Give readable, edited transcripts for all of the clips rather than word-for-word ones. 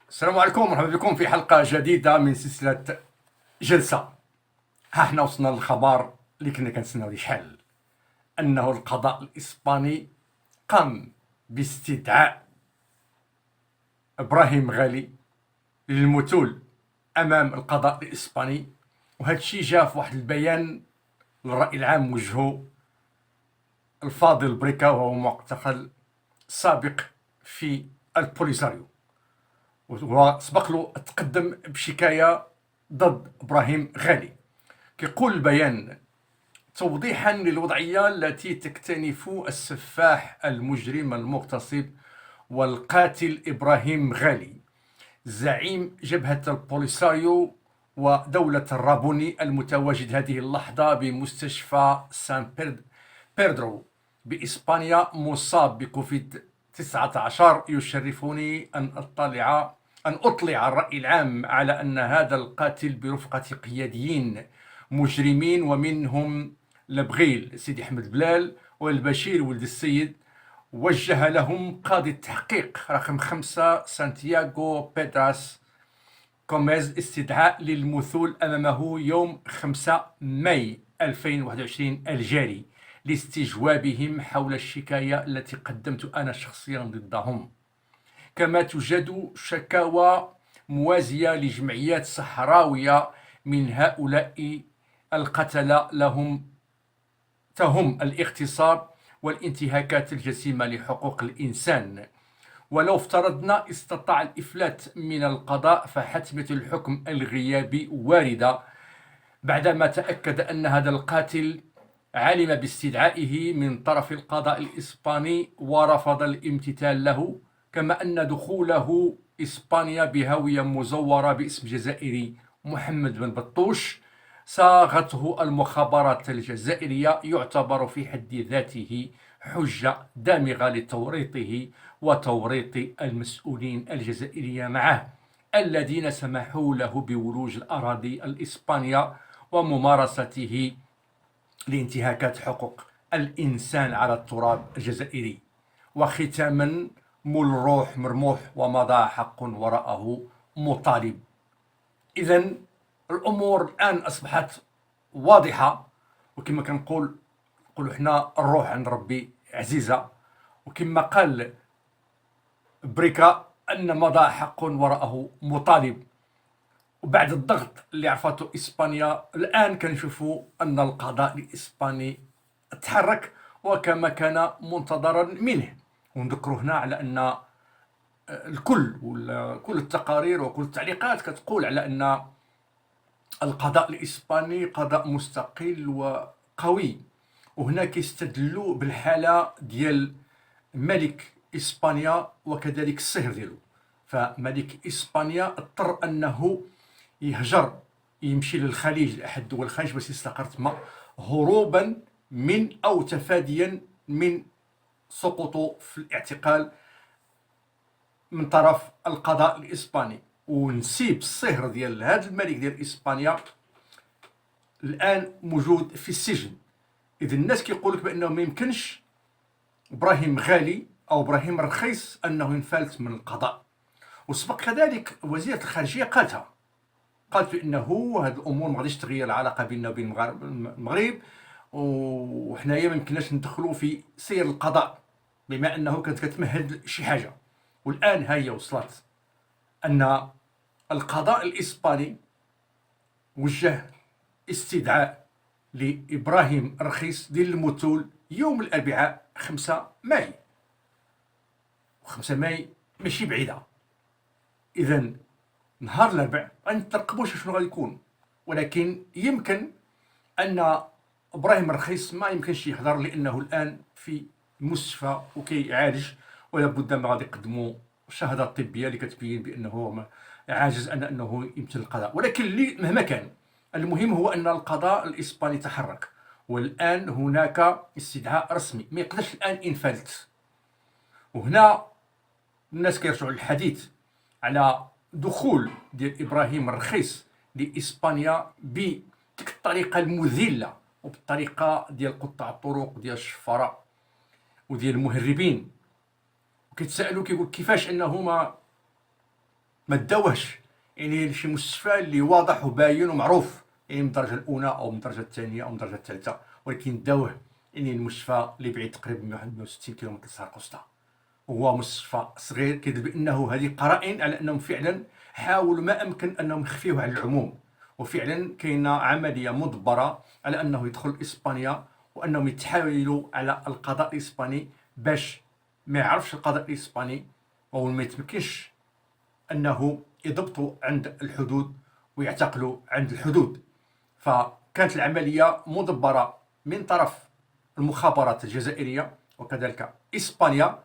السلام عليكم، مرحبا بكم في حلقة جديدة من سلسلة جلسة. ها احنا وصلنا للخبر اللي كنا كنتسناو ليه شحال، أنه القضاء الإسباني قام باستدعاء إبراهيم غالي للمثول أمام القضاء الإسباني، وهذا الشيء جاء في واحد البيان للرأي العام وجهه الفاضل بريكا، وهو معتقل سابق في البوليساريو، وسبق له تقدم بشكاية ضد إبراهيم غالي. كيقول البيان: توضيحا للوضعية التي تكتنف السفاح المجرم المغتصب والقاتل إبراهيم غالي، زعيم جبهة البوليساريو ودولة الرابوني المتواجد هذه اللحظة بمستشفى سان بيدرو بإسبانيا مصاب بكوفيد 19. يشرفني أن أطلع الرأي العام على أن هذا القاتل برفقة قياديين مجرمين، ومنهم لبغيل سيدي أحمد بلال والبشير ولد السيد، وجه لهم قاضي التحقيق رقم 5 سانتياغو بيدراس كوميز استدعاء للمثول أمامه يوم 5 ماي 2021 الجاري لاستجوابهم حول الشكاية التي قدمت أنا شخصيا ضدهم. كما توجد شكاوى موازية لجمعيات صحراوية من هؤلاء القتلة تهم الاغتصاب والانتهاكات الجسيمة لحقوق الإنسان. ولو افترضنا استطاع الإفلات من القضاء، فحتمية الحكم الغيابي واردة بعدما تأكد أن هذا القاتل علم باستدعائه من طرف القضاء الإسباني ورفض الامتثال له، كما أن دخوله إسبانيا بهوية مزورة باسم جزائري محمد بن بطوش صاغته المخابرات الجزائرية يعتبر في حد ذاته حجة دامغة لتوريطه وتوريط المسؤولين الجزائريين معه الذين سمحوا له بولوج الأراضي الإسبانية وممارسته لانتهاكات حقوق الإنسان على التراب الجزائري. وختاما: مول الروح مرموح ومضى حق وراءه مطالب. إذن الأمور الآن أصبحت واضحة، وكما كنقولوا حنا الروح عند ربي عزيزة، وكما قال بريكا أن مضى حق وراءه مطالب. وبعد الضغط اللي عرفته إسبانيا، الآن كنشوفوا أن القضاء الإسباني تحرك وكما كان منتظرا منه. ونذكر هنا على أن كل التقارير وكل التعليقات كتقول على أن القضاء الإسباني قضاء مستقل وقوي، وهنا كيستدلوا بالحالة ديال ملك إسبانيا وكذلك الصهر ديالو. فملك إسبانيا اضطر أنه يهجر، يمشي للخليج، لأحد دول الخليج باش يستقر تما، هروبا من أو تفاديا من سقوطه في الاعتقال من طرف القضاء الإسباني. ونسيب الصهر ديال هذا الملك ديال إسبانيا الآن موجود في السجن. إذا الناس كيقول لك بأنه ما يمكنش إبراهيم غالي أو إبراهيم رخيص أنه ينفلت من القضاء. وسبق كذلك وزيرة الخارجية قالت بأنه هذه الأمور ما غاديش تغير العلاقة بيننا وبين المغرب، وحنايا ما يمكنناش ندخلوا في سير القضاء بما أنه كانت كتمهد شي حاجة. والآن هي وصلت أن القضاء الإسباني وجه استدعاء لإبراهيم رخيص ديال المثول يوم الأربعاء 5 ماي، و5 ماي ماشي بعيدة. إذن نهار الأربع غنترقبوش شنو غادي يكون، ولكن يمكن أن إبراهيم رخيص ما يمكنش يحضر لأنه الآن في المستشفى وكيعالج، ولا بد ما غادي يقدموا شهادة طبية اللي كتبين بأنه عاجز أنه يمثل القضاء. ولكن اللي مهما كان المهم هو أن القضاء الإسباني تحرك، والآن هناك استدعاء رسمي ما يقدرش الآن ينفلت. وهنا الناس كيرجعوا للحديث على دخول ديال إبراهيم الرخيص لإسبانيا بتلك الطريقة المذلة وبالطريقة ديال قطاع الطرق وديال الشفراء وديال المهربين. وكيتسائلوا كيقول كيفاش أنه ما داوهش، يعني شي مستشفى اللي واضح وباين ومعروف، يعني من الدرجه الاولى او من الدرجه الثانيه او من الدرجه الثالثه، ولكن داوه يعني المستشفى اللي بعيد تقريبا 160 كيلومتر للسرقسطة. هو مستشفى صغير كيدل بانه هذه قرائن على انهم فعلا حاولوا ما امكن انهم يخفيوه على العموم، وفعلا كاينه عمليه مدبره على انه يدخل اسبانيا وانهم يتحايلوا على القضاء الاسباني باش ما يعرفش القضاء الاسباني وما يتمكنش انه يضبطوا عند الحدود ويعتقلوا عند الحدود. فكانت العمليه مدبره من طرف المخابرات الجزائريه وكذلك اسبانيا،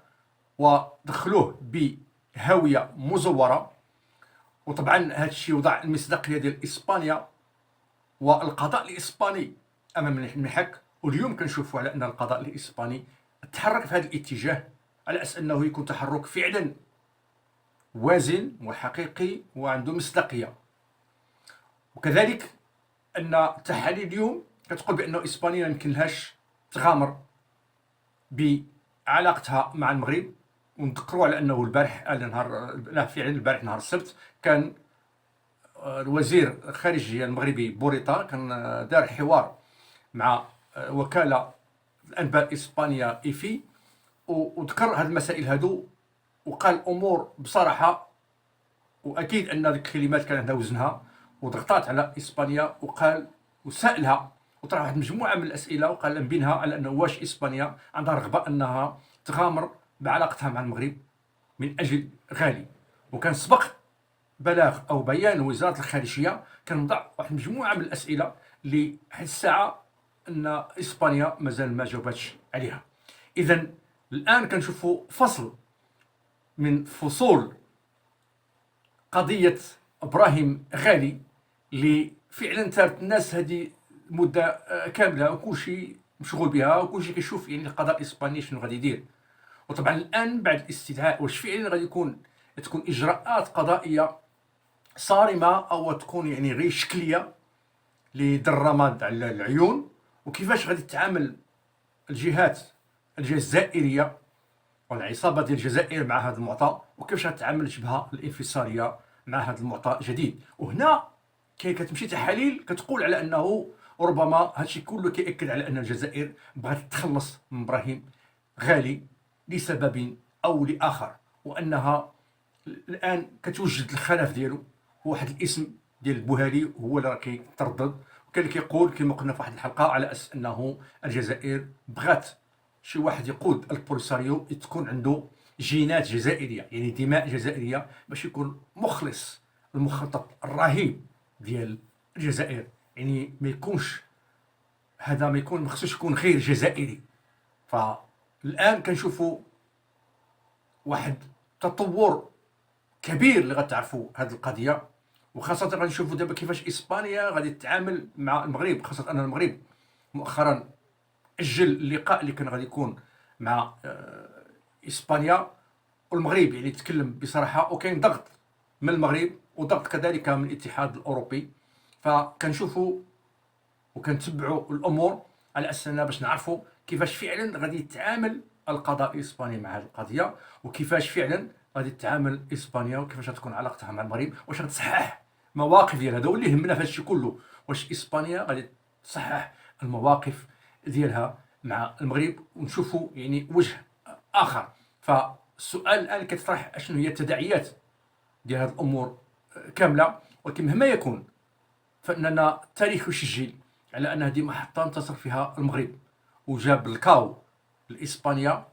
ودخلوه بهويه مزوره. وطبعا هذا الشيء وضع المصداقيه ديال اسبانيا والقضاء الاسباني امام المحك. واليوم كنشوفوا على ان القضاء الاسباني تحرك في هذا الاتجاه على اساس انه يكون تحرك فعلا وازن وحقيقي وعنده مصداقيه. وكذلك ان التحاليل اليوم كتقول بانه اسبانيا ما يمكنلهاش تغامر بعلاقتها مع المغرب. ونذكروا على انه البارح فعلا البارح نهار السبت كان الوزير الخارجيه المغربي بوريطا كان دار حوار مع وكاله الانباء اسبانيا ايفي، وذكر هذه المسائل هذو وقال الامور بصراحه. واكيد ان هذيك الكلمات كان عندها وزنها وضغطات على اسبانيا، وقال وسالها وطرح واحد مجموعه من الاسئله وقال من بينها على انه واش اسبانيا عندها رغبه انها تغامر بعلاقتها مع المغرب من اجل غالي. وكان سبق بلاغ او بيان وزاره الخارجيه كان وضع واحد مجموعه من الاسئله اللي حتى الساعه ان اسبانيا مازال ما جاوباتش عليها. اذا الان كنشوفوا فصل من فصول قضيه ابراهيم غالي اللي فعلا ثارت الناس هذه مده كامله وكلشي مشغول بها وكلشي كيشوف يعني القضاء الاسباني شنو غادي يدير. وطبعا الان بعد الاستدعاء واش فعلا غادي تكون اجراءات قضائيه صارمه او تكون يعني غير شكليه للرماد على العيون، وكيفاش غادي تتعامل الجهات الجزائريه والعصابه ديال الجزائر مع هذا المعطى، وكيفاش غتتعامل الجبهه الانفصاليه مع هذا المعطى الجديد. وهنا كتمشي تحاليل كتقول على انه ربما هادشي كله كيأكد على ان الجزائر بغات تتخلص من ابراهيم غالي لسبب او لاخر، وانها الان كتوجد الخلف ديالو هو واحد الاسم ديال البوهالي هو اللي راه كيتردد. وكان كيقول كما قلنا في واحد الحلقه على اساس انه الجزائر بغات شي واحد يقود البوليساريو تكون عنده جينات جزائريه يعني دماء جزائريه باش يكون مخلص المخطط الرهيب ديال الجزائر. يعني ما يكونش هذا ما خصوش يكون غير جزائري. فالان كنشوفوا واحد تطور كبير اللي غتعرفوا هذه القضيه، وخاصه غادي نشوفوا دابا كيفاش اسبانيا غادي تتعامل مع المغرب، خاصه ان المغرب مؤخرا اجل اللقاء اللي كان غادي يكون مع اسبانيا. والمغرب يعني تكلم بصراحه وكاين ضغط من المغرب وضغط كذلك من الاتحاد الاوروبي. فكنشوفوا وكنتبعوا الامور على اساسنا باش نعرفوا كيفاش فعلا غادي يتعامل القضاء الاسباني مع هذه القضيه، وكيفاش فعلا غادي تتعامل اسبانيا وكيفاش غتكون علاقتها مع المغرب، واش غتصحح مواقف ديالها. هذا هو اللي يهمنا في هذا الشيء كله، واش اسبانيا غادي تصحح المواقف ديالها مع المغرب ونشوفوا يعني وجه اخر. فالسؤال الان كيطرح شنو هي التداعيات ديال هذه الامور كامله. ولكن مهما يكون فاننا التاريخ يسجل على ان هذه محطه انتصر فيها المغرب وجاب الكاو لاسبانيا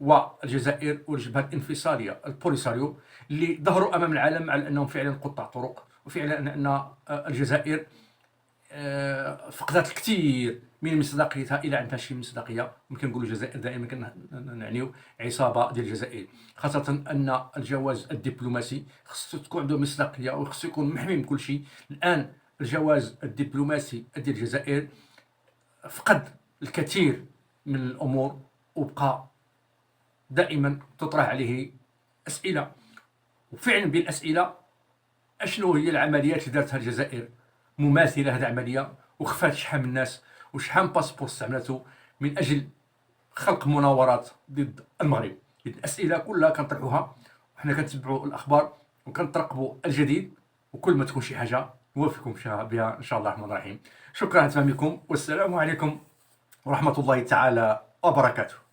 والجزائر والجبهه الانفصاليه البوليساريو اللي ظهروا امام العالم على انهم فعلا قطاع طرق، وفعلا ان الجزائر فقدت الكثير من مصداقيتها الى عندها شي مصداقيه. ممكن نقولوا الجزائر دائما كنعنيو عصابه ديال الجزائر، خاصه ان الجواز الدبلوماسي خصو تكون عنده مصداقيه وخصو يكون محمي من كل شيء. الان الجواز الدبلوماسي ديال الجزائر فقد الكثير من الامور وبقى دائما تطرح عليه اسئله. وفعلا بين الاسئله اشنو هي العمليات اللي دارتها الجزائر مماثله لهذه العمليه، وخفات شحال من الناس وشحال من باسبور استعملته من اجل خلق مناورات ضد المغرب. الاسئله كلها كنطرحوها وحنا كنتبعوا الاخبار وكنترقبوا الجديد، وكل ما تكون شي حاجه نوافقكم بها ان شاء الله الرحمن الرحيم. شكرا على تفهمكم، والسلام عليكم ورحمه الله تعالى وبركاته.